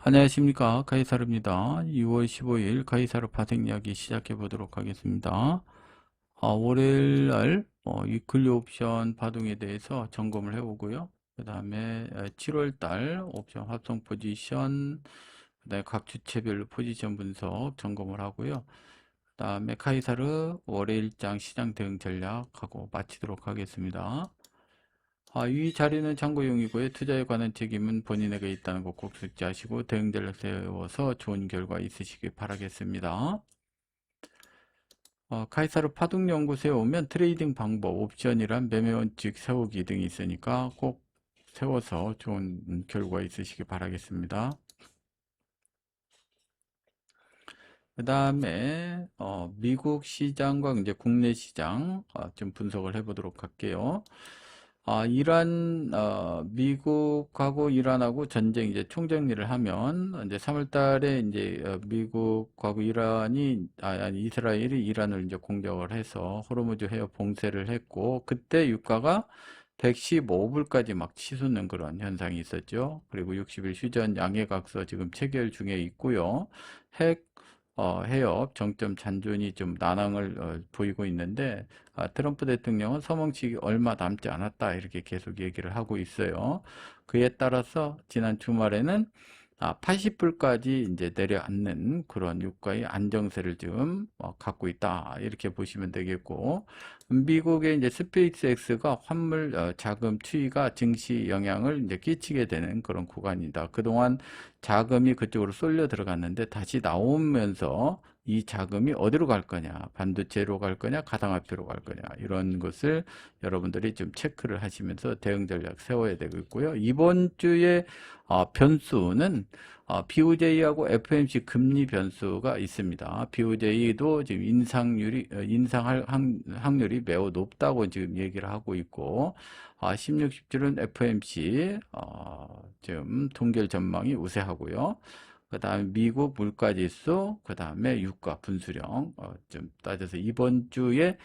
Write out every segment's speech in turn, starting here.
안녕하십니까, 카이사르입니다. 6월 15일 카이사르 파생 이야기 시작해 보도록 하겠습니다. 월요일 날 위클리 옵션 파동에 대해서 점검을 해보고요. 그 다음에 7월 달 옵션 합성 포지션, 그 다음에 각 주체별로 포지션 분석 점검을 하고요. 그 다음에 카이사르 월요일장 시장 대응 전략하고 마치도록 하겠습니다. 이 자리는 참고용이고요. 투자에 관한 책임은 본인에게 있다는 거 꼭 숙지하시고 대응 전략 세워서 좋은 결과 있으시길 바라겠습니다. 카이사르 파동연구소에 오면 트레이딩 방법, 옵션이란 매매 원칙 세우기 등이 있으니까 꼭 세워서 좋은 결과 있으시길 바라겠습니다. 그 다음에 미국 시장과 이제 국내 시장 좀 분석을 해보도록 할게요. 미국하고 이란하고 전쟁 이제 총정리를 하면 이제 3월 달에 이제 미국하고 아니 이스라엘이 이란을 이제 공격을 해서 호르무즈 해협 봉쇄를 했고 그때 유가가 115불까지 막 치솟는 그런 현상이 있었죠. 그리고 60일 휴전 양해각서 지금 체결 중에 있고요. 핵 해협 정점 잔존이 좀 난항을 보이고 있는데 트럼프 대통령은 서명식이 얼마 남지 않았다 이렇게 계속 얘기를 하고 있어요. 그에 따라서 지난 주말에는 80불까지 이제 내려앉는 그런 유가의 안정세를 지금 갖고 있다 이렇게 보시면 되겠고 미국의 이제 스페이스X가 환물 자금 추이가 증시 영향을 이제 끼치게 되는 그런 구간이다. 그동안 자금이 그쪽으로 쏠려 들어갔는데 다시 나오면서 이 자금이 어디로 갈 거냐, 반도체로 갈 거냐, 가상화폐로 갈 거냐, 이런 것을 여러분들이 좀 체크를 하시면서 대응 전략 세워야 되겠고요. 이번 주에 변수는 BOJ하고 FOMC 금리 변수가 있습니다. BOJ도 지금 인상할 확률이 매우 높다고 지금 얘기를 하고 있고, 16, 17은 FOMC 지금 동결 전망이 우세하고요. 그 다음에 미국 물가지수, 그 다음에 유가 분수령 좀 따져서 이번 주에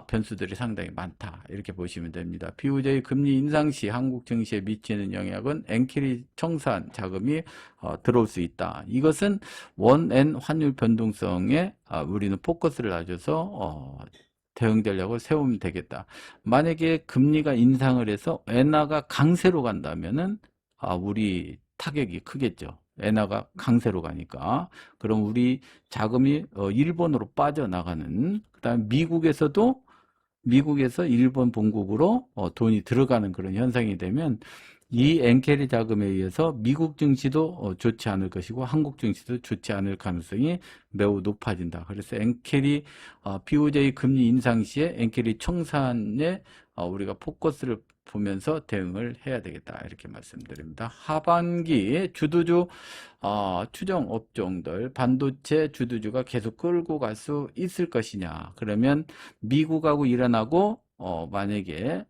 변수들이 상당히 많다 이렇게 보시면 됩니다. BOJ 금리 인상 시 한국 증시에 미치는 영향은 엔캐리 청산 자금이 들어올 수 있다. 이것은 원엔 환율 변동성에 우리는 포커스를 놔줘서 대응 전략을 세우면 되겠다. 만약에 금리가 인상을 해서 엔화가 강세로 간다면은 우리 타격이 크겠죠. 엔화가 강세로 가니까. 그럼 우리 자금이 일본으로 빠져나가는, 그다음에 미국에서 일본 본국으로 돈이 들어가는 그런 현상이 되면 이 엔캐리 자금에 의해서 미국 증시도 좋지 않을 것이고 한국 증시도 좋지 않을 가능성이 매우 높아진다. 그래서 BOJ 금리 인상 시에 엔캐리 청산에 우리가 포커스를 보면서 대응을 해야 되겠다. 이렇게 말씀드립니다. 하반기 주도주 추정 업종들 반도체 주도주가 계속 끌고 갈 수 있을 것이냐. 그러면 미국하고 이란하고 만약에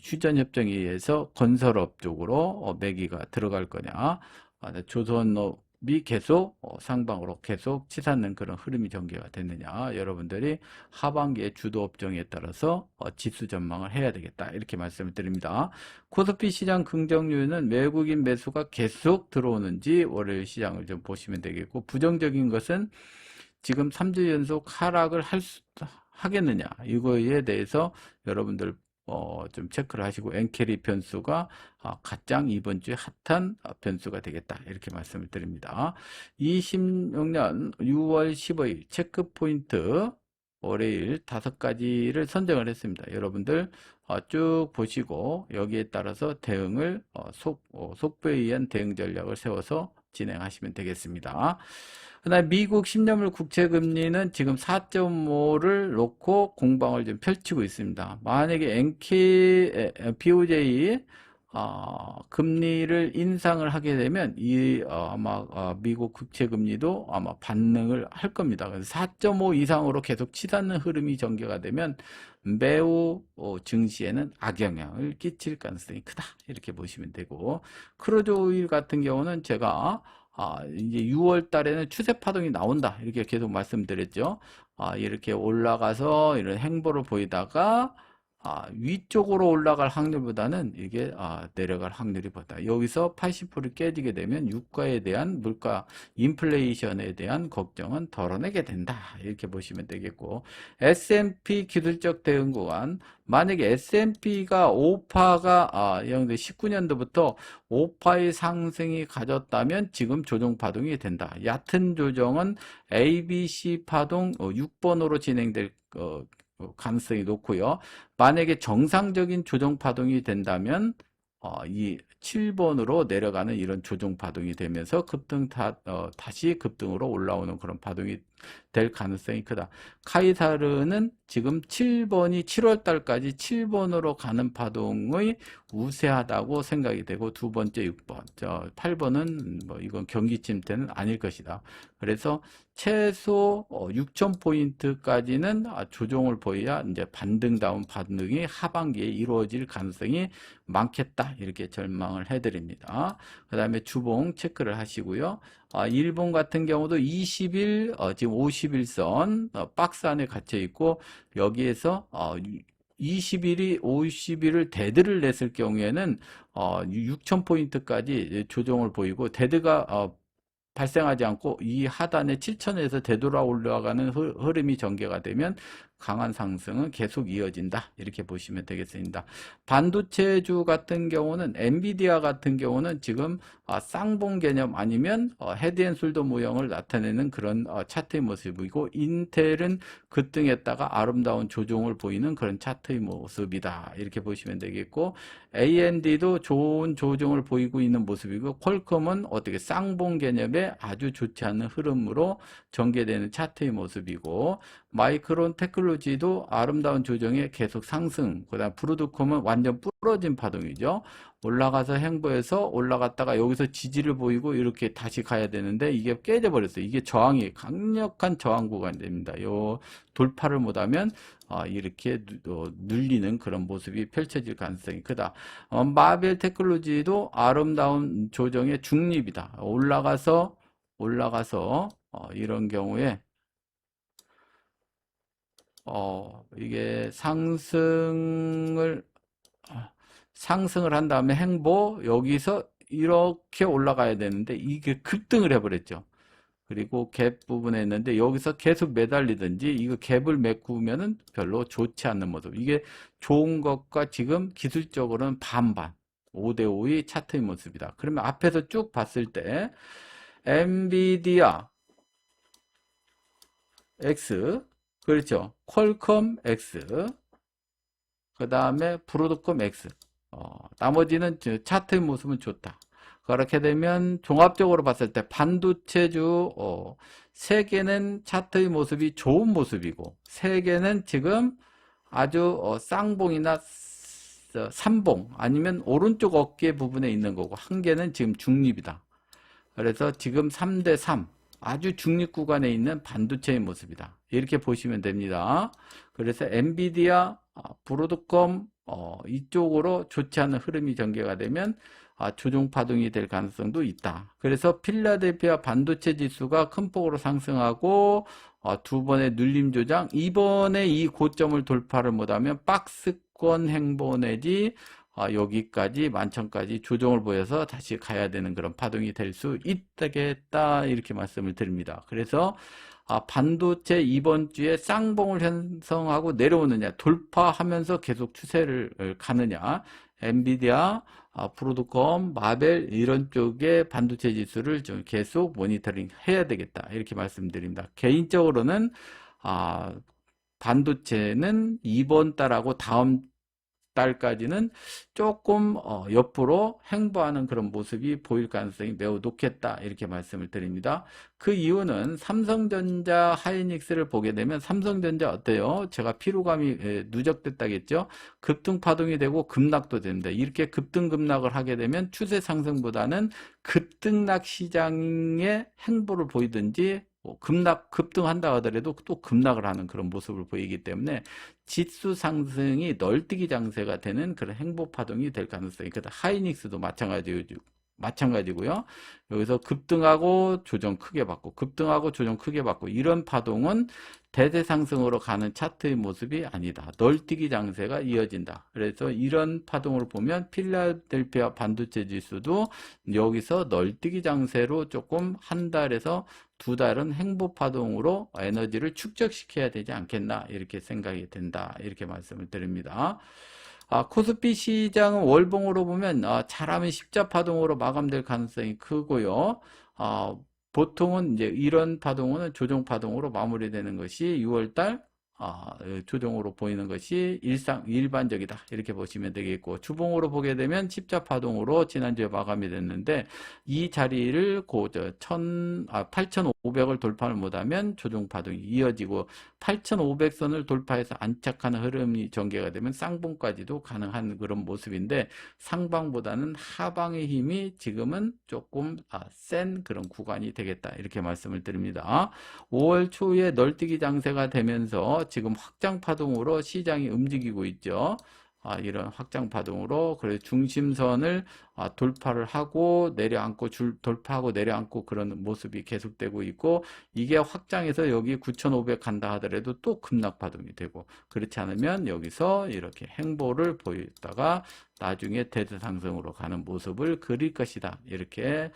휴전협정에 의해서 건설업 쪽으로 매기가 들어갈 거냐, 조선업이 계속 상방으로 계속 치닫는 그런 흐름이 전개가 됐느냐, 여러분들이 하반기에 주도업종에 따라서 지수 전망을 해야 되겠다 이렇게 말씀을 드립니다. 코스피 시장 긍정률은 외국인 매수가 계속 들어오는지 월요일 시장을 좀 보시면 되겠고, 부정적인 것은 지금 3주 연속 하락을 하겠느냐 이거에 대해서 여러분들 좀 체크를 하시고 엔캐리 변수가 가장 이번 주에 핫한 변수가 되겠다 이렇게 말씀을 드립니다. 26년 6월 15일 체크 포인트 월요일 5가지를 선정을 했습니다. 여러분들 쭉 보시고 여기에 따라서 대응을 속보에 의한 대응 전략을 세워서 진행하시면 되겠습니다. 그다음에 미국 10년물 국채금리는 지금 4.5를 놓고 공방을 좀 펼치고 있습니다. 만약에 BOJ 금리를 인상을 하게 되면 아마 미국 국채금리도 아마 반등을 할 겁니다. 그래서 4.5 이상으로 계속 치닫는 흐름이 전개가 되면 매우 증시에는 악영향을 끼칠 가능성이 크다 이렇게 보시면 되고, 크루즈 오일 같은 경우는 제가 이제 6월 달에는 추세 파동이 나온다 이렇게 계속 말씀드렸죠. 이렇게 올라가서 이런 행보를 보이다가 위쪽으로 올라갈 확률보다는 이게 내려갈 확률이 보다. 여기서 80% 깨지게 되면 유가에 대한 물가 인플레이션에 대한 걱정은 덜어내게 된다. 이렇게 보시면 되겠고, S&P 기술적 대응 구간, 만약에 S&P가 5파가 19년도부터 5파의 상승이 가졌다면 지금 조정 파동이 된다. 얕은 조정은 ABC 파동 6번으로 진행될 가능성이 높고요. 만약에 정상적인 조정 파동이 된다면 이 7번으로 내려가는 이런 조정 파동이 되면서 다시 급등으로 올라오는 그런 파동이 될 가능성이 크다. 카이사르는 지금 7번이 7월 달까지 7번으로 가는 파동의 우세하다고 생각이 되고, 두 번째 6번, 8번은 뭐 이건 경기 침체는 아닐 것이다. 그래서 최소 6,000포인트까지는 조정을 보여야 이제 반등다운 반등이 하반기에 이루어질 가능성이 많겠다. 이렇게 전망을 해드립니다. 그 다음에 주봉 체크를 하시고요. 일본 같은 경우도 20일, 지금 51선 박스 안에 갇혀 있고, 여기에서 20일이 50일을 데드를 냈을 경우에는 6,000포인트까지 조정을 보이고, 데드가 발생하지 않고 이 하단에 7천에서 되돌아 올라가는 흐름이 전개가 되면 강한 상승은 계속 이어진다. 이렇게 보시면 되겠습니다. 반도체주 같은 경우는 엔비디아 같은 경우는 지금 쌍봉 개념 아니면 헤드앤숄더 모형을 나타내는 그런 차트의 모습이고, 인텔은 급등했다가 아름다운 조정을 보이는 그런 차트의 모습이다. 이렇게 보시면 되겠고, AMD도 좋은 조정을 보이고 있는 모습이고, 퀄컴은 어떻게 쌍봉 개념의 아주 좋지 않은 흐름으로 전개되는 차트의 모습이고, 마이크론 테크놀로지도 아름다운 조정에 계속 상승, 그 다음 브로드콤은 완전 부러진 파동이죠. 올라가서 횡보해서 올라갔다가 여기서 지지를 보이고 이렇게 다시 가야 되는데 이게 깨져버렸어요. 이게 저항이 강력한 저항 구간이 됩니다. 요 돌파를 못하면 이렇게 눌리는 그런 모습이 펼쳐질 가능성이 크다. 마벨 테크놀로지도 아름다운 조정의 중립이다. 올라가서 이런 경우에 이게 상승을 한 다음에 횡보, 여기서 이렇게 올라가야 되는데 이게 급등을 해버렸죠. 그리고 갭 부분에 있는데 여기서 계속 매달리든지 이거 갭을 메꾸면은 별로 좋지 않는 모습. 이게 좋은 것과 지금 기술적으로는 반반, 5대5의 차트의 모습이다. 그러면 앞에서 쭉 봤을 때 엔비디아 X, 그렇죠. 퀄컴 X, 그 다음에 브로드콤 X. 나머지는 차트의 모습은 좋다. 그렇게 되면 종합적으로 봤을 때 반도체주 3개는 차트의 모습이 좋은 모습이고, 3개는 지금 아주 쌍봉이나 삼봉 아니면 오른쪽 어깨 부분에 있는 거고, 1개는 지금 중립이다. 그래서 지금 3대3 아주 중립 구간에 있는 반도체의 모습이다. 이렇게 보시면 됩니다. 그래서 엔비디아, 브로드컴 이쪽으로 좋지 않은 흐름이 전개가 되면 조정 파동이 될 가능성도 있다. 그래서 필라델피아 반도체 지수가 큰 폭으로 상승하고 두 번의 눌림 조장, 이번에 이 고점을 돌파를 못하면 박스권 횡보 내지 여기까지 만천까지 조정을 보여서 다시 가야 되는 그런 파동이 될 수 있겠다. 이렇게 말씀을 드립니다. 그래서 반도체 이번 주에 쌍봉을 형성하고 내려오느냐, 돌파하면서 계속 추세를 가느냐, 엔비디아, 브로드컴, 마벨 이런 쪽의 반도체 지수를 좀 계속 모니터링 해야 되겠다. 이렇게 말씀드립니다. 개인적으로는 반도체는 이번 달하고 다음 달까지는 조금 옆으로 횡보하는 그런 모습이 보일 가능성이 매우 높겠다. 이렇게 말씀을 드립니다. 그 이유는 삼성전자, 하이닉스를 보게 되면 삼성전자 어때요? 제가 피로감이 누적됐다겠죠? 급등 파동이 되고 급락도 됩니다. 이렇게 급등 급락을 하게 되면 추세 상승보다는 급등락 시장의 횡보를 보이든지 급등한다 하더라도 또 급락을 하는 그런 모습을 보이기 때문에 지수 상승이 널뛰기 장세가 되는 그런 행보 파동이 될 가능성이 크다. 하이닉스도 마찬가지죠. 마찬가지고요. 여기서 급등하고 조정 크게 받고 급등하고 조정 크게 받고 이런 파동은 대대 상승으로 가는 차트의 모습이 아니다. 널뛰기 장세가 이어진다. 그래서 이런 파동을 보면 필라델피아 반도체 지수도 여기서 널뛰기 장세로 조금 한 달에서 두 달은 행보 파동으로 에너지를 축적시켜야 되지 않겠나 이렇게 생각이 된다. 이렇게 말씀을 드립니다. 코스피 시장은 월봉으로 보면 잘하면 십자파동으로 마감될 가능성이 크고요. 보통은 이제 이런 파동은 조정파동으로 마무리되는 것이 6월달 조정으로 보이는 것이 일반적이다. 이렇게 보시면 되겠고, 주봉으로 보게 되면 십자파동으로 지난주에 마감이 됐는데, 이 자리를 8,500을 돌파를 못하면 조정파동이 이어지고, 8,500선을 돌파해서 안착하는 흐름이 전개가 되면 쌍봉까지도 가능한 그런 모습인데, 상방보다는 하방의 힘이 지금은 조금 센 그런 구간이 되겠다. 이렇게 말씀을 드립니다. 5월 초에 널뛰기 장세가 되면서 지금 확장 파동으로 시장이 움직이고 있죠. 이런 확장 파동으로 그래서 중심선을 돌파를 하고 내려앉고 돌파하고 내려앉고 그런 모습이 계속되고 있고, 이게 확장해서 여기 9,500 간다 하더라도 또 급락 파동이 되고, 그렇지 않으면 여기서 이렇게 행보를 보이다가 나중에 대대 상승으로 가는 모습을 그릴 것이다. 이렇게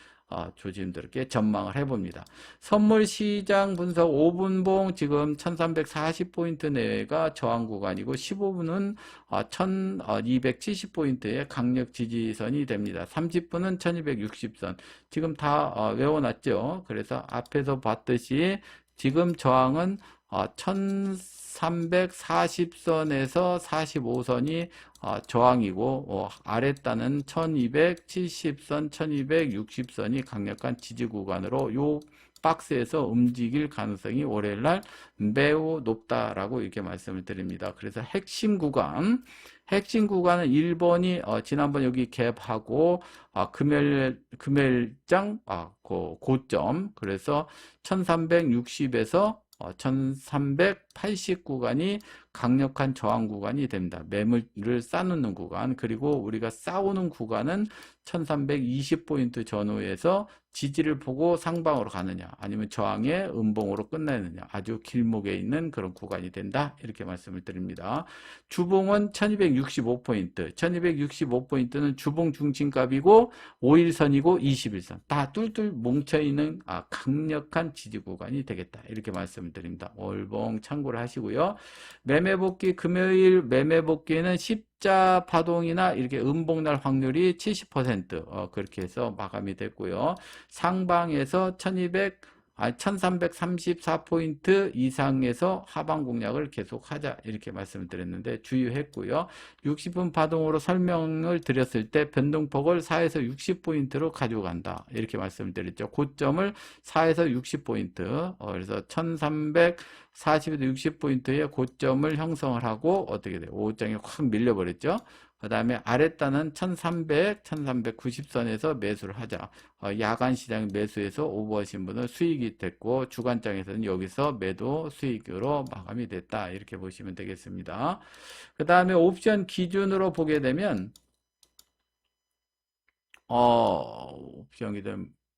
조심스럽게 전망을 해봅니다. 선물 시장 분석 5분봉 지금 1340포인트 내외가 저항 구간이고 15분은 1270포인트의 강력 지지선이 됩니다. 30분은 1260선. 지금 다 외워놨죠. 그래서 앞에서 봤듯이 지금 저항은 1340선에서 45선이 저항이고 아랫단은 1270선, 1260선이 강력한 지지 구간으로 요 박스에서 움직일 가능성이 월요일날 매우 높다라고 이렇게 말씀을 드립니다. 그래서 핵심 구간은 1번이 지난번 여기 갭하고 금요일장 고점, 그래서 1360에서 1380 구간이 강력한 저항 구간이 됩니다. 매물을 쌓는 구간, 그리고 우리가 싸우는 구간은 1320포인트 전후에서 지지를 보고 상방으로 가느냐 아니면 저항의 음봉으로 끝내느냐, 아주 길목에 있는 그런 구간이 된다. 이렇게 말씀을 드립니다. 주봉은 1265포인트 1265포인트는 주봉 중심값이고 5일선이고 21선 다 뚫뚫 뭉쳐있는 강력한 지지 구간이 되겠다. 이렇게 말씀을 드립니다. 월봉 참고를 하시고요. 매매복귀 금요일 매매복귀는 십자 파동이나 이렇게 음봉날 확률이 70% 그렇게 해서 마감이 됐고요. 상방에서 1334포인트 이상에서 하방 공략을 계속하자 이렇게 말씀을 드렸는데 주의했고요. 60분 파동으로 설명을 드렸을 때 변동폭을 4에서 60포인트로 가지고 간다 이렇게 말씀을 드렸죠. 고점을 4에서 60포인트 그래서 1340에서 60포인트의 고점을 형성을 하고 어떻게 돼요? 5장에 확 밀려버렸죠. 그 다음에 아랫단은 1300, 1390선에서 매수를 하자. 야간 시장 매수해서 오버하신 분은 수익이 됐고, 주간장에서는 여기서 매도 수익으로 마감이 됐다. 이렇게 보시면 되겠습니다. 그 다음에 옵션 기준으로 보게 되면, 옵션이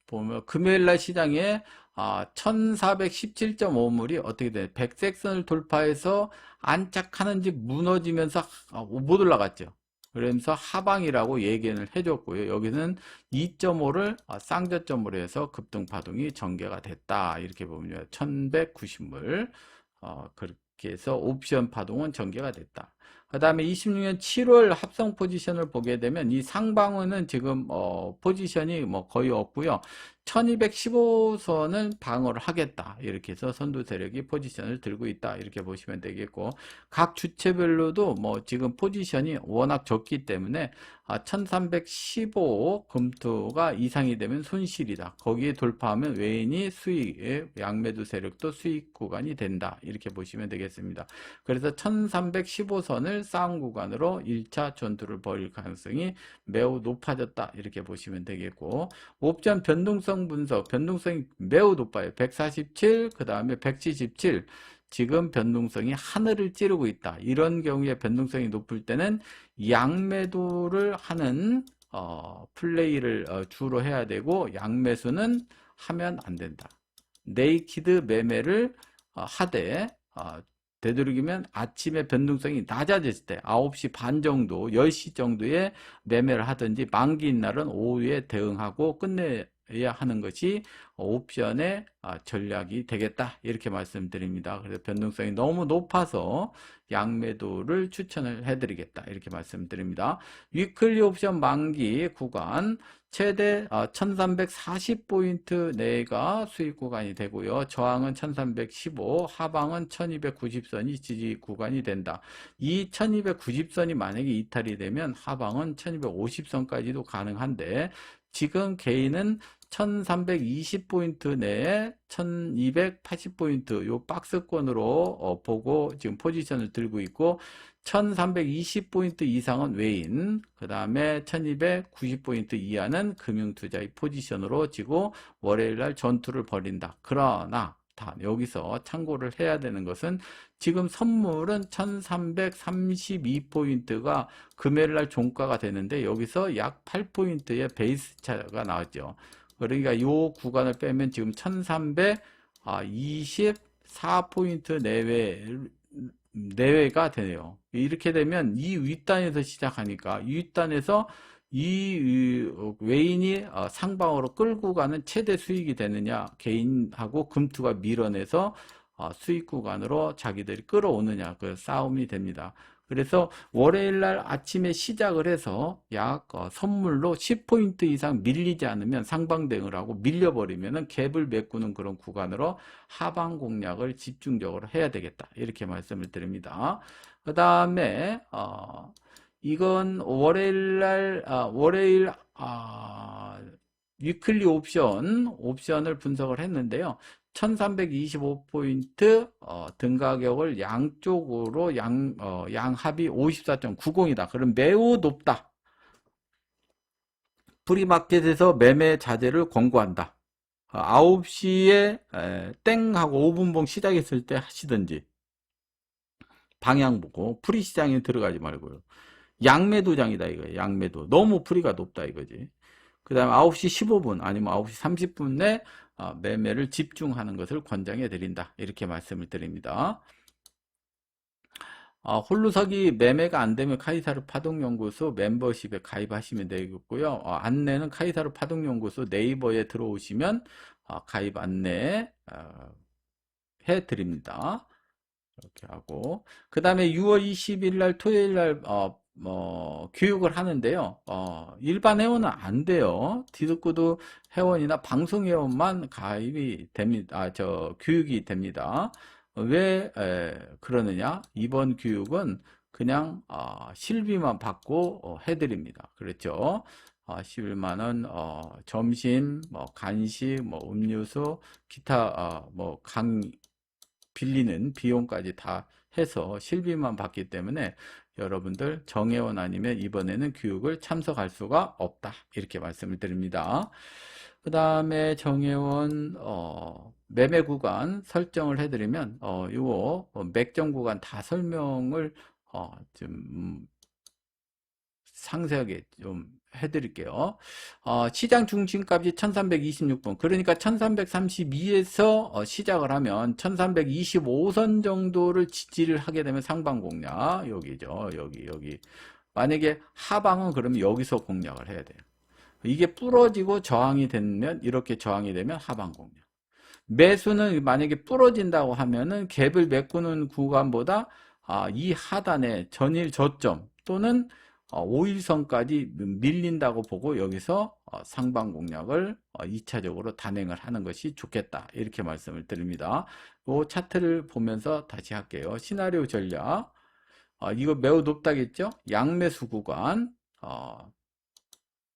보면, 금요일날 시장에 1417.5물이 어떻게 돼? 백색선을 돌파해서 안착하는지 무너지면서 못 올라갔죠. 그러면서 하방이라고 얘기를 해줬고요. 여기는 2.5를 쌍저점으로 해서 급등파동이 전개가 됐다. 이렇게 보면 1190물 그렇게 해서 옵션 파동은 전개가 됐다. 그 다음에 26년 7월 합성 포지션을 보게 되면 이 상방어는 지금 포지션이 뭐 거의 없고요. 1215선을 방어를 하겠다. 이렇게 해서 선두 세력이 포지션을 들고 있다. 이렇게 보시면 되겠고, 각 주체별로도 뭐 지금 포지션이 워낙 적기 때문에 1315 금투가 이상이 되면 손실이다. 거기에 돌파하면 외인이 수익의 양매도 세력도 수익 구간이 된다. 이렇게 보시면 되겠습니다. 그래서 1315선을 싸움 구간으로 1차 전투를 벌일 가능성이 매우 높아졌다. 이렇게 보시면 되겠고, 옵션 변동성 분석, 변동성이 매우 높아요. 147, 그 다음에 177. 지금 변동성이 하늘을 찌르고 있다. 이런 경우에 변동성이 높을 때는 양매도를 하는 플레이를 주로 해야 되고 양매수는 하면 안 된다. 네이키드 매매를 하되 되도록이면 아침에 변동성이 낮아졌을 때 9시 반 정도 10시 정도에 매매를 하든지 만기인 날은 오후에 대응하고 끝내야 하는 것이 옵션의 전략이 되겠다 이렇게 말씀드립니다. 그래서 변동성이 너무 높아서 양매도를 추천을 해드리겠다 이렇게 말씀드립니다. 위클리 옵션 만기 구간 최대 1340포인트 내가 수익 구간이 되고요. 저항은 1315, 하방은 1290선이 지지 구간이 된다. 이 1290선이 만약에 이탈이 되면 하방은 1250선까지도 가능한데 지금 개인은 1320포인트 내에 1280포인트 요 박스권으로 보고 지금 포지션을 들고 있고 1320포인트 이상은 외인, 그 다음에 1290포인트 이하는 금융투자의 포지션으로 지고 월요일날 전투를 벌인다. 그러나 여기서 참고를 해야 되는 것은 지금 선물은 1332포인트가 금요일날 종가가 되는데 여기서 약 8포인트의 베이스 차가 나왔죠. 그러니까 이 구간을 빼면 지금 1324포인트 내외가 되네요. 이렇게 되면 이 윗단에서 시작하니까 이 윗단에서 이 외인이 상방으로 끌고 가는 최대 수익이 되느냐, 개인하고 금투가 밀어내서 수익 구간으로 자기들이 끌어오느냐, 그 싸움이 됩니다. 그래서 월요일날 아침에 시작을 해서 약 선물로 10포인트 이상 밀리지 않으면 상방 대응을 하고 밀려버리면은 갭을 메꾸는 그런 구간으로 하방 공략을 집중적으로 해야 되겠다 이렇게 말씀을 드립니다. 그 다음에 이건 월요일 위클리 옵션을 분석을 했는데요. 1325포인트 등가격을 양쪽으로 양합이 54.90이다. 그럼 매우 높다. 프리마켓에서 매매 자제를 권고한다. 9시에 땡 하고 5분봉 시작했을 때 하시든지 방향 보고 프리시장에 들어가지 말고요. 양매도장이다 이거예요. 양매도. 너무 프리가 높다 이거지. 그 다음에 9시 15분 아니면 9시 30분에 매매를 집중하는 것을 권장해 드린다. 이렇게 말씀을 드립니다. 홀로서기 매매가 안 되면 카이사르 파동연구소 멤버십에 가입하시면 되겠고요. 안내는 카이사르 파동연구소 네이버에 들어오시면 가입 안내 해 드립니다. 이렇게 하고 그 다음에 6월 20일 날 토요일 날 교육을 하는데요. 일반 회원은 안 돼요. 디스코드 회원이나 방송 회원만 가입이 됩니다. 교육이 됩니다. 왜 그러느냐? 이번 교육은 그냥 실비만 받고 해드립니다. 그렇죠? 11만 원 점심, 간식, 음료수, 기타 빌리는 비용까지 다 해서 실비만 받기 때문에 여러분들 정회원 아니면 이번에는 교육을 참석할 수가 없다 이렇게 말씀을 드립니다. 그 다음에 정회원 매매 구간 설정을 해드리면 이거 맥점 구간 다 설명을 좀 상세하게 좀 해드릴게요. 시장 중심값이 1326분 그러니까 1332에서 시작을 하면 1325선 정도를 지지를 하게 되면 상방 공략 여기죠. 여기 만약에 하방은 그러면 여기서 공략을 해야 돼요. 이게 부러지고 저항이 되면 이렇게 저항이 되면 하방 공략. 매수는 만약에 부러진다고 하면은 갭을 메꾸는 구간보다 이 하단의 전일 저점 또는 5일선까지 밀린다고 보고 여기서 상방 공략을 2차적으로 단행을 하는 것이 좋겠다 이렇게 말씀을 드립니다. 이 차트를 보면서 다시 할게요. 시나리오 전략 이거 매우 높다겠죠? 양매수 구간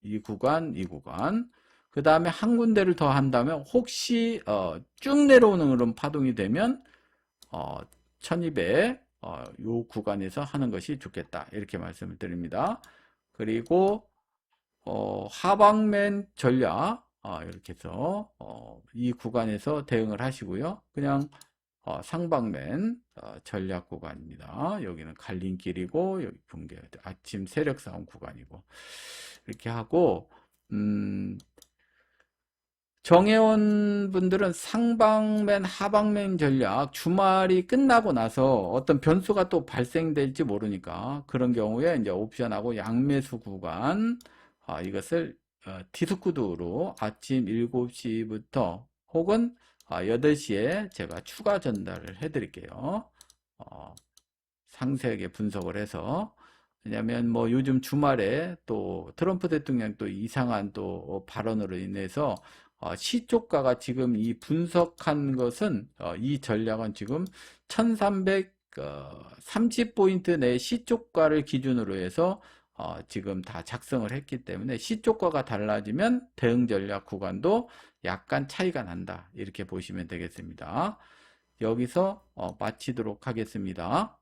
이 구간 그 다음에 한 군데를 더 한다면 혹시 쭉 내려오는 그런 파동이 되면 1200 요 구간에서 하는 것이 좋겠다 이렇게 말씀을 드립니다. 그리고 하방맨 전략 이렇게 해서 이 구간에서 대응을 하시고요. 그냥 상방맨 전략 구간입니다. 여기는 갈림길이고 여기 붕괴 아침 세력 싸움 구간이고 이렇게 하고 정해온 분들은 상방맨, 하방맨 전략 주말이 끝나고 나서 어떤 변수가 또 발생될지 모르니까 그런 경우에 이제 옵션하고 양매수 구간 이것을 디스코드로 아침 7시부터 혹은 8시에 제가 추가 전달을 해 드릴게요. 상세하게 분석을 해서 왜냐하면 뭐 요즘 주말에 또 트럼프 대통령 또 이상한 또 발언으로 인해서 시초가가 지금 이 분석한 것은 이 전략은 지금 1330포인트 내 시초가를 기준으로 해서 지금 다 작성을 했기 때문에 시초가가 달라지면 대응 전략 구간도 약간 차이가 난다 이렇게 보시면 되겠습니다. 여기서 마치도록 하겠습니다.